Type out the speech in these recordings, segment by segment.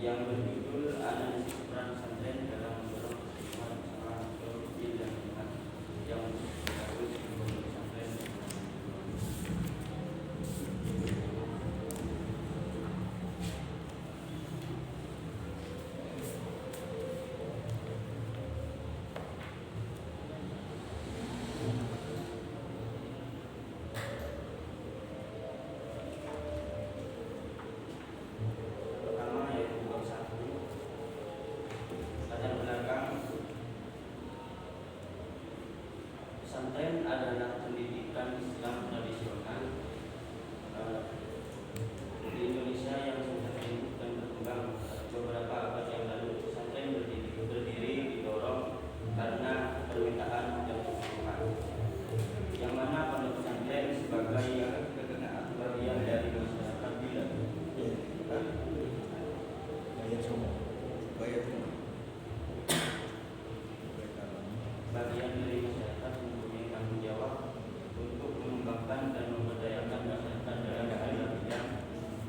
yang berjudul Analisis Peran Pesantren dalam Mendorong Pertumbuhan Usaha Mikro dan Lingkungan yang harus dibangun pesantren. Pesantren adalah pendidikan Islam tradisional di Indonesia yang sudah hidup dan berkembang beberapa abad yang lalu. Pesantren berdiri didorong karena permintaan dan kebutuhan, yang mana pondok pesantren sebagai bagian dari masyarakat bagian dari masyarakat mempunyai tanggung jawab untuk mengembangkan dan memberdayakan masyarakat dalam segala bidang,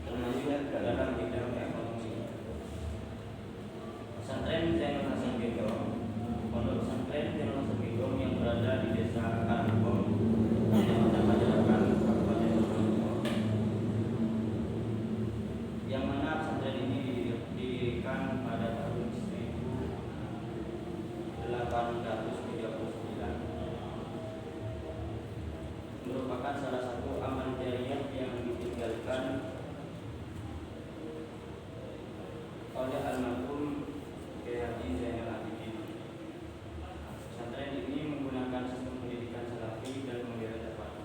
termasuk dalam bidang ekonomi. Pesantren Zainul Hasan Gendong, pondok pesantren Zainul Hasan Gendong yang berada di Desa Karangkong, Kecamatan Pajarakan, Kabupaten Probolinggo, yang mana pesantren ini didirikan pada tahun 1839, merupakan salah satu amal jariah yang ditinggalkan oleh almarhum Kiai Haji Zainal Abidin. Pesantren ini menggunakan sistem pendidikan salafi dan modern terpadu.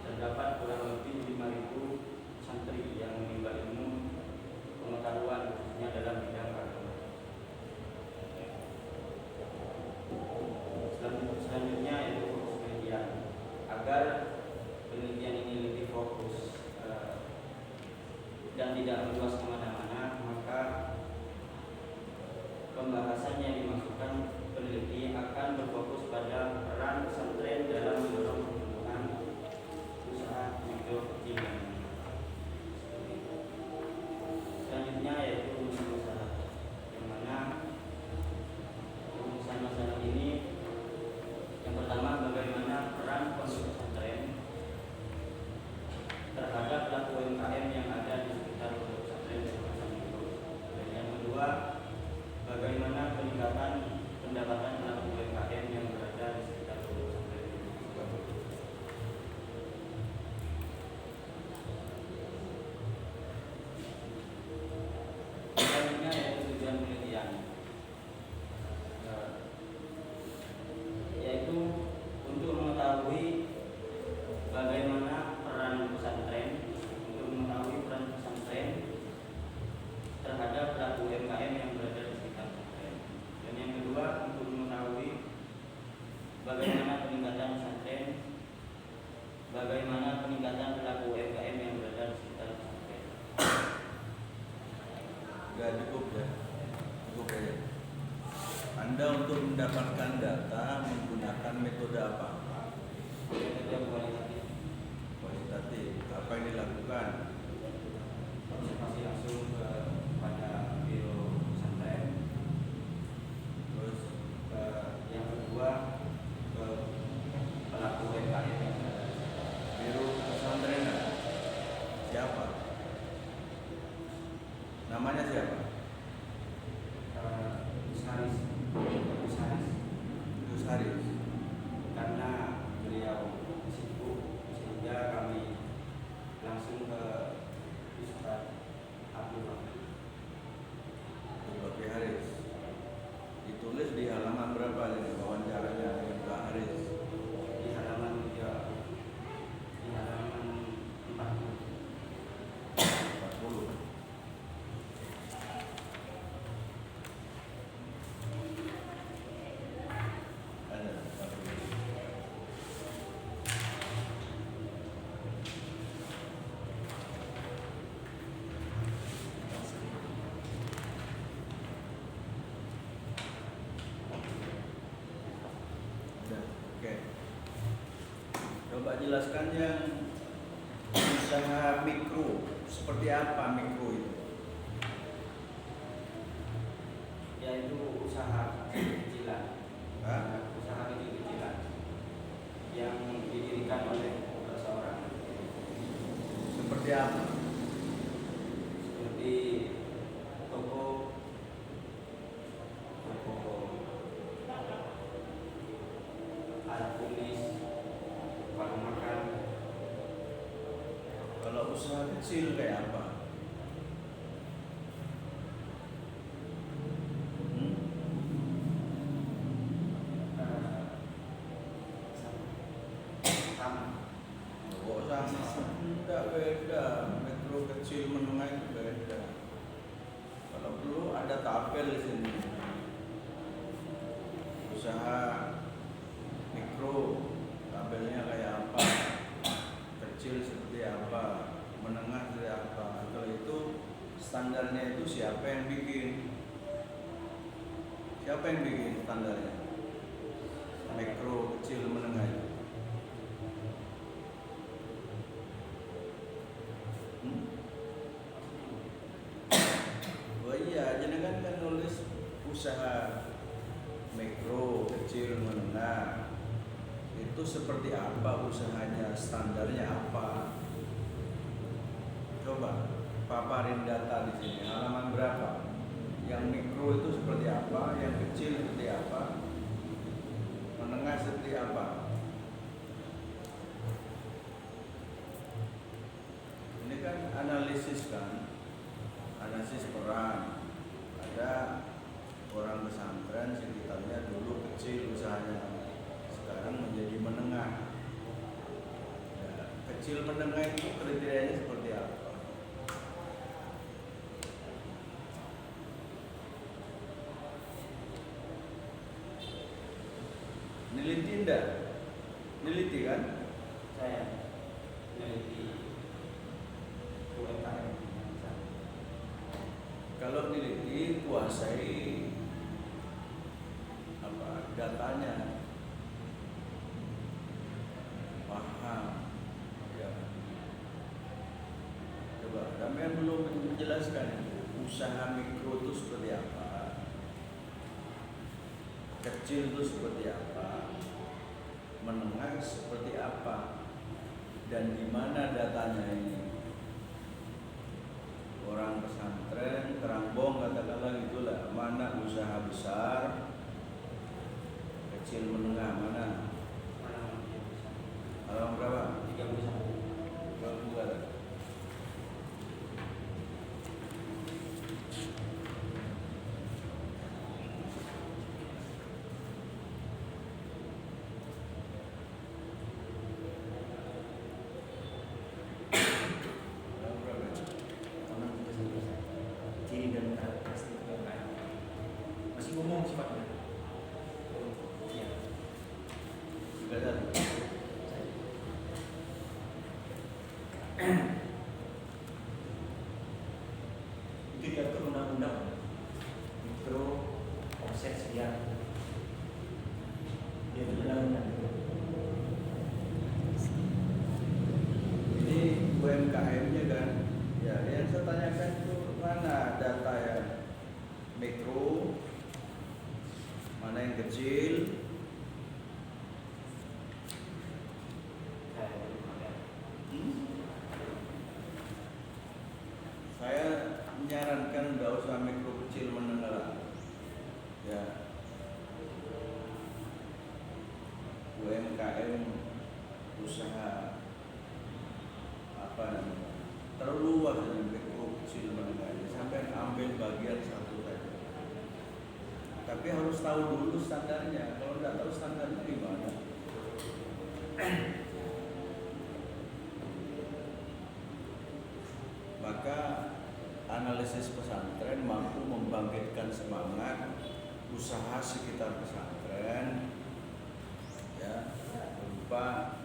Terdapat kurang lebih 5.000 santri yang menimba ilmu pengetahuan khususnya dalam bidang agama. Selanjutnya yaitu fokus penelitian. Agar penelitian ini lebih fokus dan tidak meluas kemana-mana, maka pembahasan yang dimasukkan peneliti akan berfokus pada peran pesantren dalam mendorong pertumbuhan usaha mikro kecil dan menengah. Selanjutnya yaitu rumusan masalah, yang mana rumusan masalah ini yang pertama, bagaimana peran pondok pesantren terhadap pelaku UMKM yang ada di sekitar pondok pesantren itu. Dan yang kedua, bagaimana peningkatan pendapatan pelaku UMKM yang berada di sekitar pondok pesantren itu. Selanjutnya yaitu tujuan penelitian, yaitu untuk mengetahui bagaimana peran pesantren terhadap pelaku UMKM yang berada di sekitar pesantren. Dan yang kedua, untuk mengetahui bagaimana peningkatan pelaku UMKM yang berada di sekitar pesantren. Enggak cukup ya. Cukup ya. Anda untuk mendapatkan data menggunakan metode apa? Metode kualitatif. Kualitatif. Apa yang dilakukan? Observasi langsung kepada biro pesantren. Terus yang kedua, ke pelaku UMKM yang ada di biro pesantren siapa? Namanya siapa? Gus Haris. Karena beliau sibuk sehingga kami langsung ke Ustaz Abdul Haris. Ditulis di halaman berapa ini wawancaranya dengan Pak Haris? di halaman 40. 40. Coba jelaskan yang usaha mikro, seperti apa mikro itu? Saya itu usaha kecil-kecilan. Hah? Usaha kecil-kecilan yang didirikan oleh seseorang. Seperti apa? Seperti toko alat tulis, warung makan. Kalau usaha kecil kayak apa? Hmm? Sama. Oh sama, enggak beda. Metro kecil menengah itu beda. Kalau perlu ada tabel di sini. Usaha mikro, tabelnya kayak apa? Kecil seperti apa? Menengah seperti apa? Kalau itu standarnya itu siapa yang bikin? Siapa yang bikin standarnya? Mikro, kecil, menengah itu. Oh iya, jenengan kan nulis usaha mikro, kecil, menengah. Itu seperti apa usahanya, standarnya apa? Coba paparin data di sini. Halaman berapa? Yang mikro itu seperti apa? Yang kecil seperti apa? Menengah seperti apa? Ini kan analisis kan? Analisis peran. Ada orang pesantren sekitarnya dulu kecil usahanya, sekarang menjadi menengah. Ya, kecil menengah itu kriterianya seperti apa? Neliti enggak? Neliti kan? Saya meneliti UMKM. Kalau neliti kuasai apa datanya, paham ya. Coba kalian belum menjelaskan usaha mikro itu seperti apa, kecil itu seperti apa, menengah seperti apa, dan di mana datanya ini. Orang pesantren Kerambong katakanlah gitulah, mana usaha besar, kecil, menengah, mana? Halaman berapa? 31. 22. Ciri dan karakteristik UMKM. Masih umum sifatnya. Iya. Juga satu. Itu diatur undang-undang. Mikro offset sekian. Dia itu undang-undang. Ini UMKM-nya kan? Ya, yang saya tanyakan itu mana data yang mikro, mana yang kecil. Saya menyarankan nggak usah mikro, kecil, menengah. Ya, UMKM usaha apa namanya? Terlalu luas dengan mikro, kecil, menengah. Sampai ambil bagian satu saja. Tapi harus tahu dulu standarnya. Kalau nggak tahu standarnya gimana? Maka analisis pesantren mampu membangkitkan semangat usaha sekitar pesantren, ya, berupa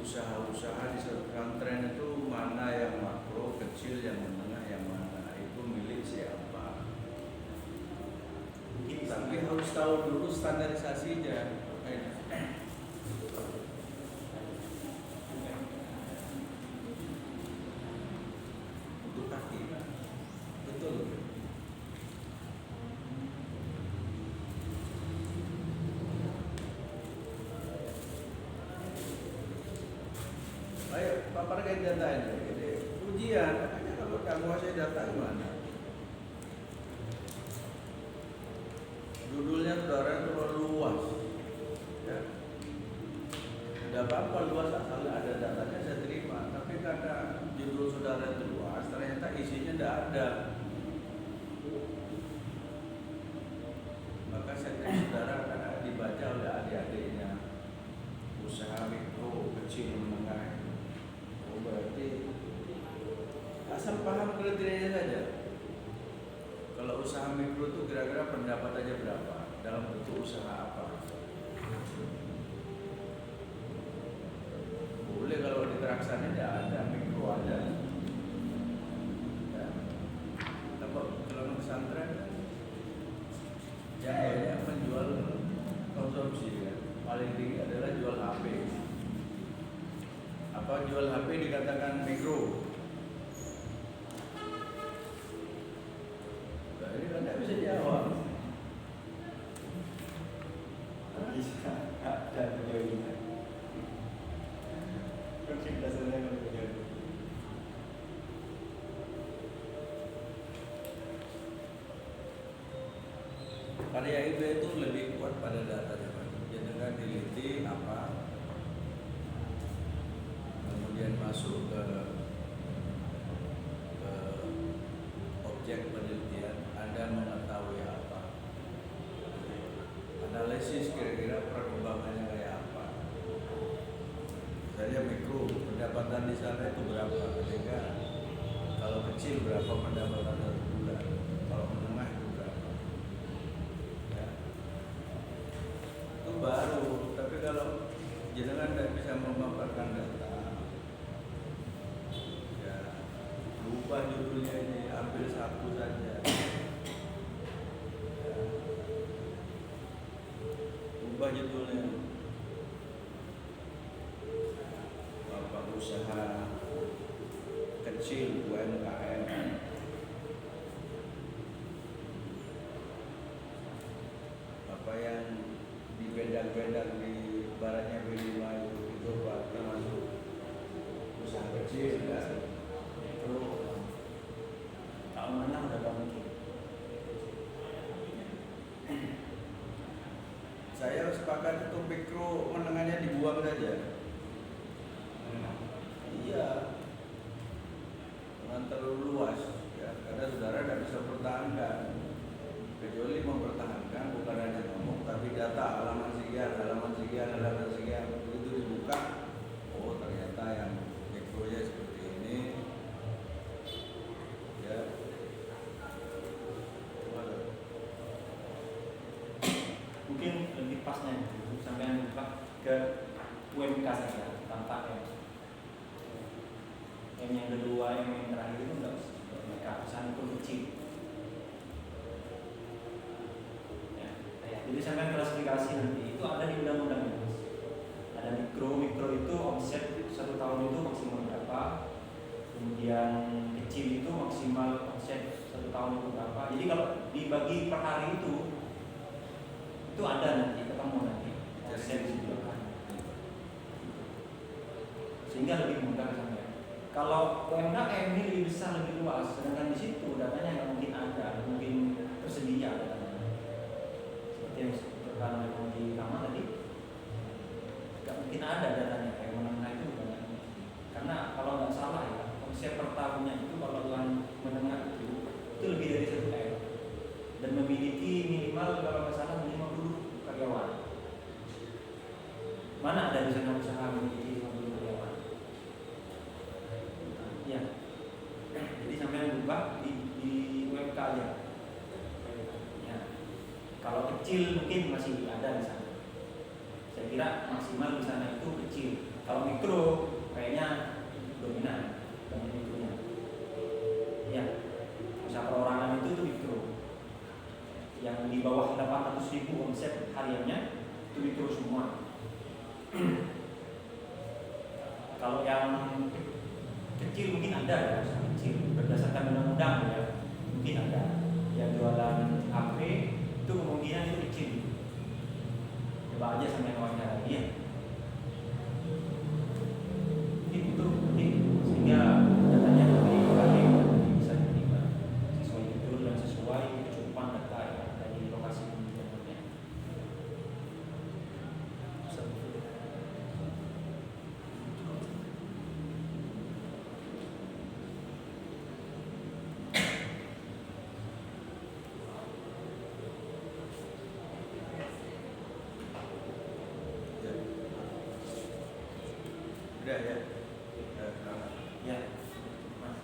usaha-usaha di pesantren itu mana yang makro, kecil, yang menengah, yang mana itu milik siapa. Tapi harus tahu dulu standarisasinya. Untuk kaki, betul. memaparkan datanya. Jadi ujian, makanya kalau tak menguasai data gimana? Judulnya saudara terlalu luas, ya. Tidak apa-apa luas asal ada datanya saya terima. Tapi karena judul saudara itu luas, ternyata isinya tidak ada. Maka saya saudara akan dibaca oleh adik-adiknya. Usaha mikro, kecil, menengah. Oh, berarti asal paham kriterianya saja. Kalau usaha mikro itu kira-kira pendapatannya berapa? Dalam bentuk usaha apa? Boleh kalau di Teraksana tidak ada, mikro ada. Ya. Kalau pesantren yang banyak menjual konsumsi, kan? Paling tinggi adalah jual HP. Apa jual HP dikatakan mikro? Nah, ini kan tidak bisa jawab. Bisa ada videonya. Konsep dasarnya kalau video. Karya IB itu lebih kuat pada datanya, Pak. Jangan diliti apa, kemudian masuk ke objek penelitian, Anda mengetahui apa, analisis kira-kira perkembangannya kayak apa. Misalnya mikro, pendapatan di sana itu berapa, sehingga kalau kecil berapa pendapatan satu bulan, kalau menengah itu berapa. Ya. Itu baru, tapi kalau jenengan tidak bisa memaparkan data, ya lupa judulnya ini, ambil satu saja. Ya. Ubah judulnya. Bapak usaha kecil UMKM. Apa yang dibedang-bedang di baratnya B5 itu Pak, termasuk usaha kecil kan? Itu kalau menang udah gak mungkin. Saya sepakat itu mikro menengahnya dibuang saja. Iya, dengan terlalu luas, ya, karena saudara tidak bisa pertahankan, kecuali mempertahankan bukan hanya ngomong, tapi data halaman sekian, begitu dibuka, oh ternyata yang mikronya seperti ini, ya. Mungkin lebih pasnya sampai buka ke UMK saja tanpa yang kedua yang terakhir itu enggak mereka pesan itu kecil. Ya, jadi sampai klasifikasi nanti itu ada di undang-undangnya. Ada mikro itu omset 1 tahun itu maksimal berapa, kemudian kecil itu maksimal omset 1 tahun itu berapa. Jadi kalau dibagi per hari itu ada nanti, ketemu nanti omset disediakan, sehingga lebih mudah sampai. Kalau UMKM ini lebih besar, lebih luas, sedangkan di situ datanya nggak mungkin ada, mungkin tersedia datanya. Seperti yang disebutkan di kamar tadi, nggak mungkin ada datanya kayak menengah itu banyak. Karena kalau nggak salah ya, omset per tahunnya itu kalau yang menengah itu lebih dari 1 M dan memiliki minimal kalau nggak salah minimal 50 karyawan. Mana ada di sana usaha memiliki 50 karyawan? Ya, jadi sampai buka di UMK aja. Ya, kalau kecil mungkin masih ada di sana. Saya kira maksimal di sana itu kecil. Kalau mikro kayaknya dominan mikronya. Ya, usaha perorangan itu mikro. Yang di bawah 800.000 omset hariannya itu mikro semua. Kalau yang kecil mungkin ada ya, usaha kecil berdasarkan undang-undang ya, mungkin ada yang jualan HP itu kemungkinan itu kecil. Coba aja sampai wawancara dia. Itu penting. Udah ya. Udah. Ya, Mas.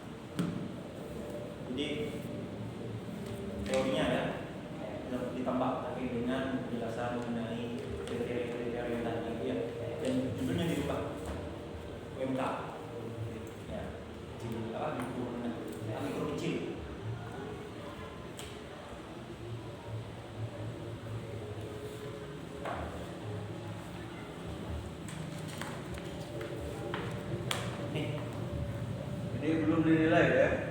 Jadi teorinya ya ditambah tapi dengan penjelasan mengenai kriteria tadi ya, dan judulnya dirubah UMK ya, mikro kecil. Nih, Ini belum dinilai ya.